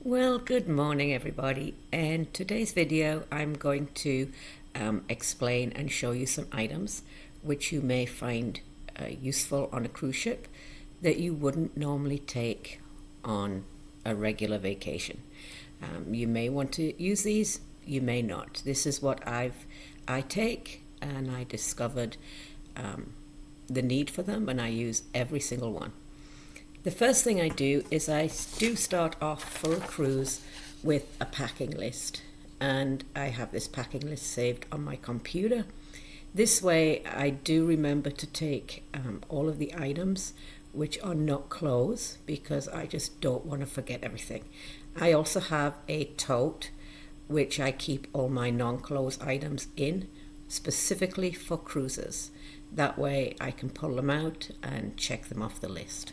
Well, good morning, everybody. And today's video, I'm going to explain and show you some items which you may find useful on a cruise ship that you wouldn't normally take on a regular vacation. You may want to use these, you may not. This is what I take, and I discovered the need for them, and I use every single one. The first thing I do is I do start off for a cruise with a packing list, and I have this packing list saved on my computer. This way I do remember to take all of the items which are not clothes, because I just don't want to forget everything. I also have a tote which I keep all my non-clothes items in, specifically for cruises. That way I can pull them out and check them off the list.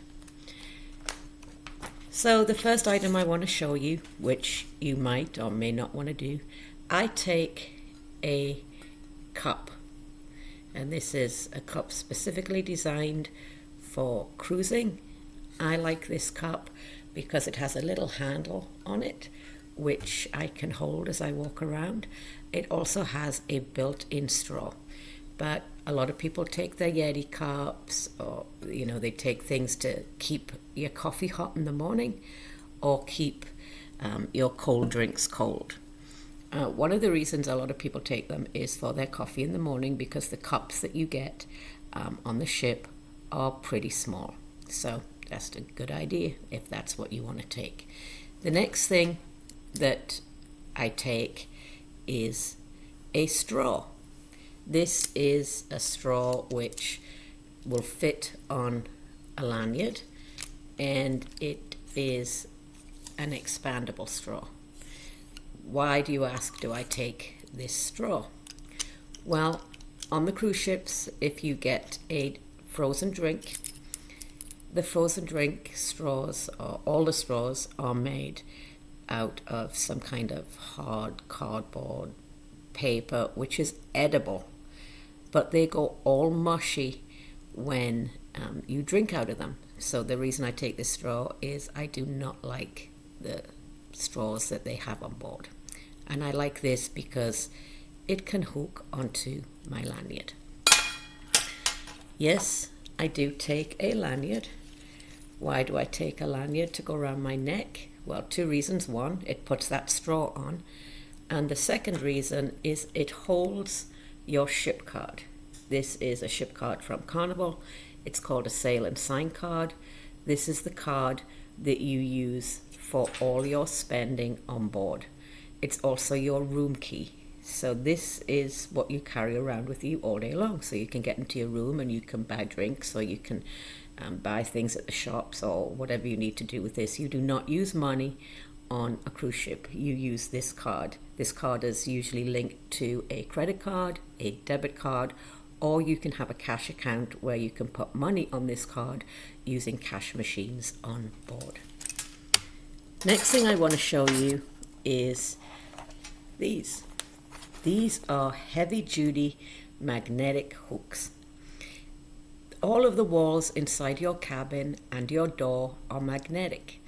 So the first item I want to show you, which you might or may not want to do, I take a cup. And this is a cup specifically designed for cruising. I like this cup because it has a little handle on it, which I can hold as I walk around. It also has a built-in straw. But a lot of people take their Yeti cups, or they take things to keep your coffee hot in the morning, or keep your cold drinks cold. One of the reasons a lot of people take them is for their coffee in the morning, because the cups that you get on the ship are pretty small. So that's a good idea if that's what you want to take. The next thing that I take is a straw. This is a straw which will fit on a lanyard, and it is an expandable straw. Why, do you ask, do I take this straw? Well, on the cruise ships, if you get a frozen drink, the frozen drink straws, or all the straws, are made out of some kind of hard cardboard paper which is edible, but they go all mushy when you drink out of them. So the reason I take this straw is I do not like the straws that they have on board, and I like this because it can hook onto my lanyard. Yes, I do take a lanyard. Why do I take a lanyard to go around my neck? Well, two reasons. One, it puts that straw on. And the second reason is it holds your ship card. This is a ship card from Carnival. It's called a Sail and Sign card. This is the card that you use for all your spending on board. It's also your room key. So this is what you carry around with you all day long. So you can get into your room and you can buy drinks, or you can buy things at the shops, or whatever you need to do with this. You do not use money on a cruise ship. You use this card. This card is usually linked to a credit card, a debit card, or you can have a cash account where you can put money on this card using cash machines on board. Next thing I want to show you is these. These are heavy-duty magnetic hooks. All of the walls inside your cabin and your door are magnetic.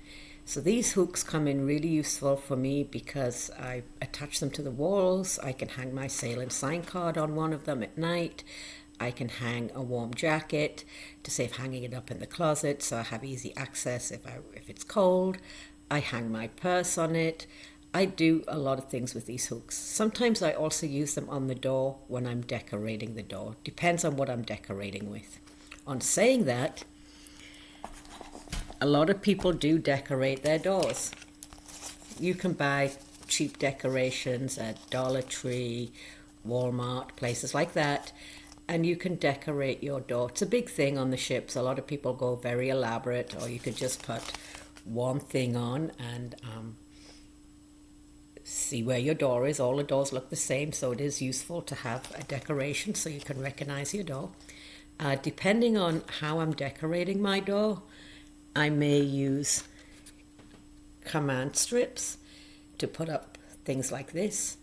So these hooks come in really useful for me because I attach them to the walls. I can hang my Sail and Sign card on one of them at night. I can hang a warm jacket to save hanging it up in the closet, so I have easy access if it's cold. I hang my purse on it. I do a lot of things with these hooks. Sometimes I also use them on the door when I'm decorating the door. Depends on what I'm decorating with. On saying that, a lot of people do decorate their doors. You can buy cheap decorations at Dollar Tree, Walmart, places like that, and you can decorate your door. It's a big thing on the ships. A lot of people go very elaborate, or you could just put one thing on and see where your door is. All the doors look the same, so it is useful to have a decoration so you can recognize your door. Depending on how I'm decorating my door, I may use command strips to put up things like this,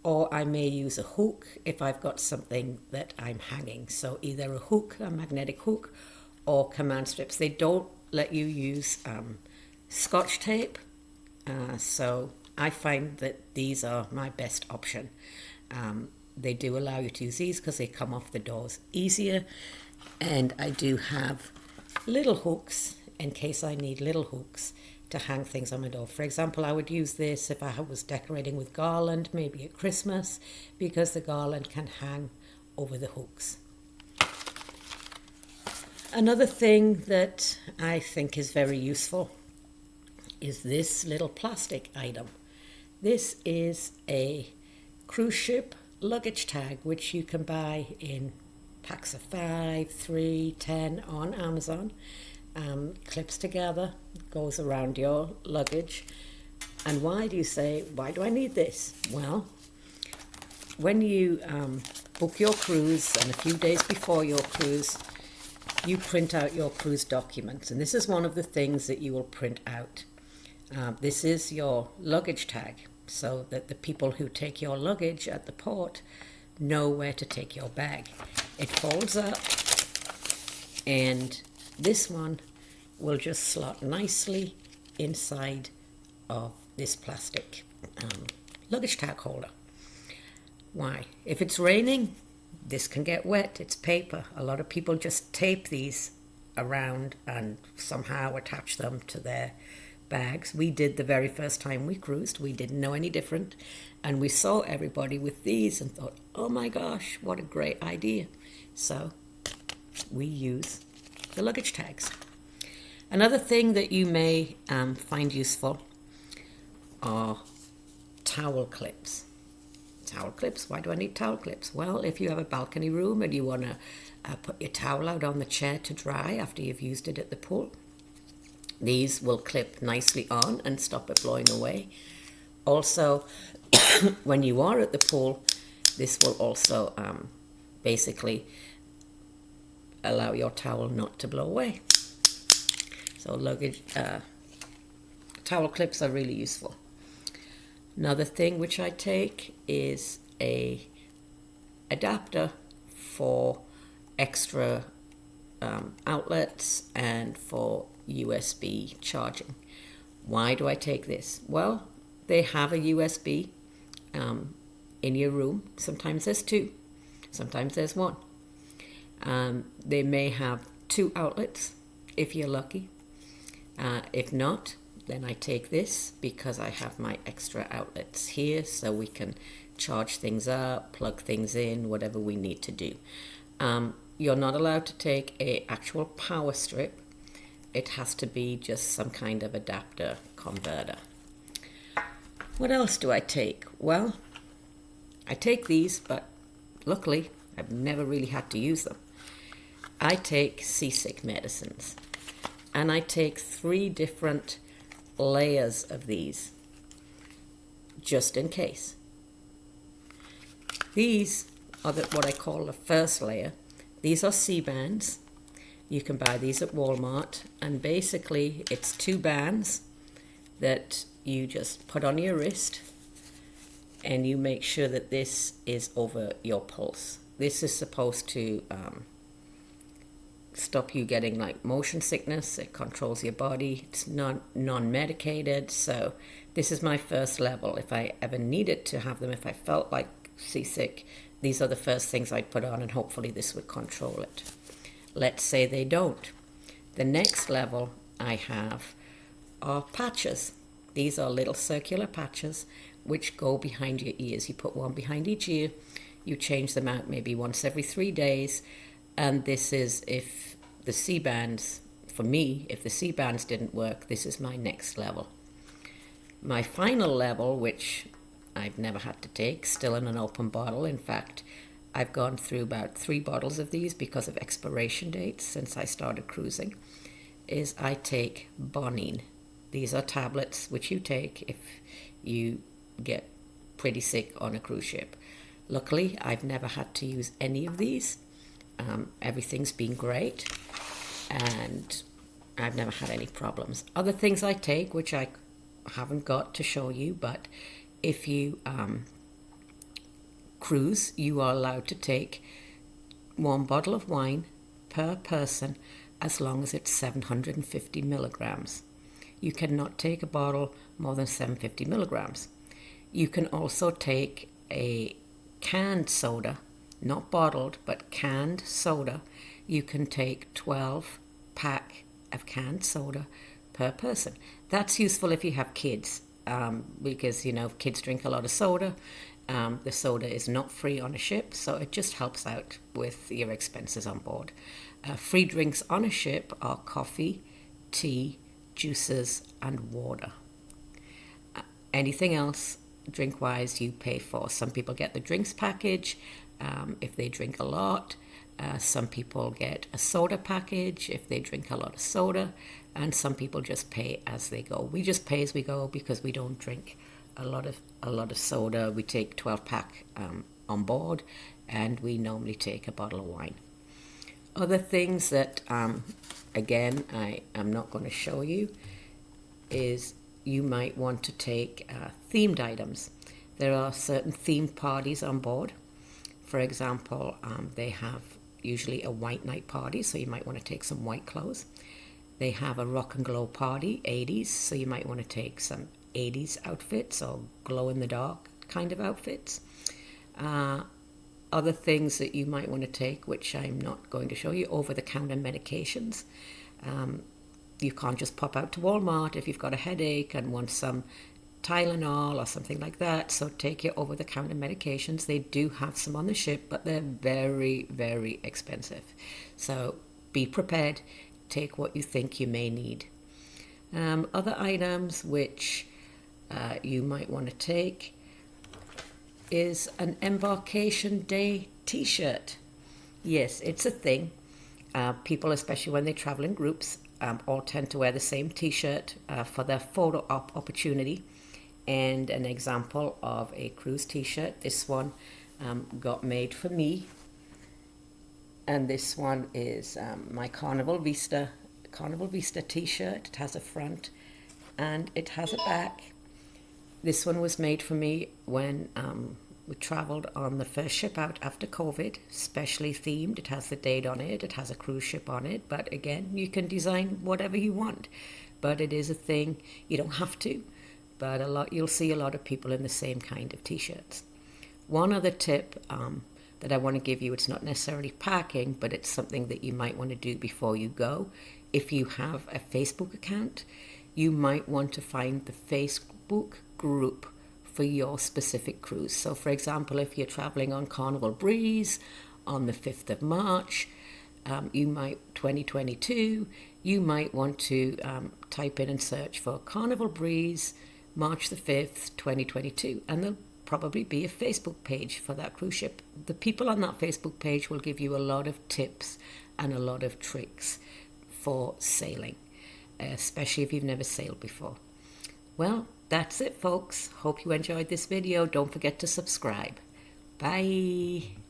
or I may use a hook if I've got something that I'm hanging. So either a hook, a magnetic hook, or command strips. They don't let you use Scotch tape So I find that these are my best option. They do allow you to use these because they come off the doors easier. And I do have little hooks in case I need little hooks to hang things on my door. For example, I would use this if I was decorating with garland, maybe at Christmas, because the garland can hang over the hooks. Another thing that I think is very useful is this little plastic item. This is a cruise ship luggage tag, which you can buy in packs of 5, 3, 10 on Amazon. Clips together, goes around your luggage. And why do you say, why do I need this? Well, when you book your cruise and a few days before your cruise, you print out your cruise documents. And this is one of the things that you will print out. This is your luggage tag, so that the people who take your luggage at the port know where to take your bag. It folds up, and this one will just slot nicely inside of this plastic luggage tag holder. Why? If it's raining, this can get wet. It's paper. A lot of people just tape these around and somehow attach them to their bags. We did the very first time we cruised. We didn't know any different. And we saw everybody with these and thought, oh my gosh, what a great idea. So we use the luggage tags. Another thing that you may find useful are towel clips. Towel clips, why do I need towel clips? Well, if you have a balcony room and you want to put your towel out on the chair to dry after you've used it at the pool, these will clip nicely on and stop it blowing away. Also, when you are at the pool, this will also basically allow your towel not to blow away. So luggage towel clips are really useful. Another thing which I take is a adapter for extra outlets and for USB charging. Why do I take this? Well, they have a USB in your room. Sometimes there's 2, sometimes there's 1. They may have 2 outlets if you're lucky. If not, then I take this because I have my extra outlets here, so we can charge things up, plug things in, whatever we need to do. You're not allowed to take an actual power strip. It has to be just some kind of adapter converter. What else do I take? Well, I take these, but luckily I've never really had to use them. I take seasick medicines, and I take 3 different layers of these, just in case. These are what I call the first layer. These are C-bands. You can buy these at Walmart, and basically it's 2 bands that you just put on your wrist, and you make sure that this is over your pulse. This is supposed to stop you getting like motion sickness. It controls your body. It's non-medicated. So this is my first level. If I ever needed to have them, if I felt like seasick, these are the first things I'd put on, and hopefully this would control it. Let's say they don't. The next level I have are patches. These are little circular patches which go behind your ears. You put one behind each ear. You change them out maybe once every 3 days. And this is if the C-bands, for me, if the C-bands didn't work, this is my next level. My final level, which I've never had to take, still in an open bottle. In fact, I've gone through about 3 bottles of these because of expiration dates since I started cruising, is I take Bonine. These are tablets which you take if you get pretty sick on a cruise ship. Luckily, I've never had to use any of these. Everything's been great, and I've never had any problems. Other things I take, which I haven't got to show you, but if you cruise, you are allowed to take 1 bottle of wine per person as long as it's 750 milligrams. you cannot take a bottle more than 750 milligrams. You can also take a canned soda, not bottled, but canned soda. You can take 12 pack of canned soda per person. That's useful if you have kids, because, kids drink a lot of soda. The soda is not free on a ship, so it just helps out with your expenses on board. Free drinks on a ship are coffee, tea, juices, and water. Anything else, drink-wise, you pay for. Some people get the drinks package if they drink a lot. Some people get a soda package if they drink a lot of soda. And some people just pay as they go. We just pay as we go because we don't drink a lot of soda. We take 12-pack on board, and we normally take a bottle of wine. Other things that, again, I am not going to show you is you might want to take themed items. There are certain themed parties on board. For example, they have usually a white night party, so you might want to take some white clothes. They have a rock and glow party, 80s, so you might want to take some 80s outfits or glow-in-the-dark kind of outfits. Other things that you might want to take, which I'm not going to show you, over-the-counter medications. You can't just pop out to Walmart if you've got a headache and want some Tylenol or something like that. So take your over-the-counter medications. They do have some on the ship, but they're very, very expensive. So be prepared. Take what you think you may need. Other items which you might want to take is an embarkation day t-shirt. Yes, it's a thing. People, especially when they travel in groups, all tend to wear the same t-shirt for their photo op opportunity. And an example of a cruise t-shirt, this one got made for me. And this one is my Carnival Vista t-shirt. It has a front and it has a back. This one was made for me when we traveled on the first ship out after COVID, specially themed. It has the date on it. It has a cruise ship on it. But again, you can design whatever you want. But it is a thing. You don't have to. But you'll see a lot of people in the same kind of t-shirts. One other tip that I want to give you, it's not necessarily packing, but it's something that you might want to do before you go. If you have a Facebook account, you might want to find the Facebook group for your specific cruise. So for example, if you're traveling on Carnival Breeze on the 5th of March, 2022, you might want to type in and search for Carnival Breeze, March the 5th, 2022, and there'll probably be a Facebook page for that cruise ship. The people on that Facebook page will give you a lot of tips and a lot of tricks for sailing, especially if you've never sailed before. Well, that's it, folks. Hope you enjoyed this video. Don't forget to subscribe. Bye.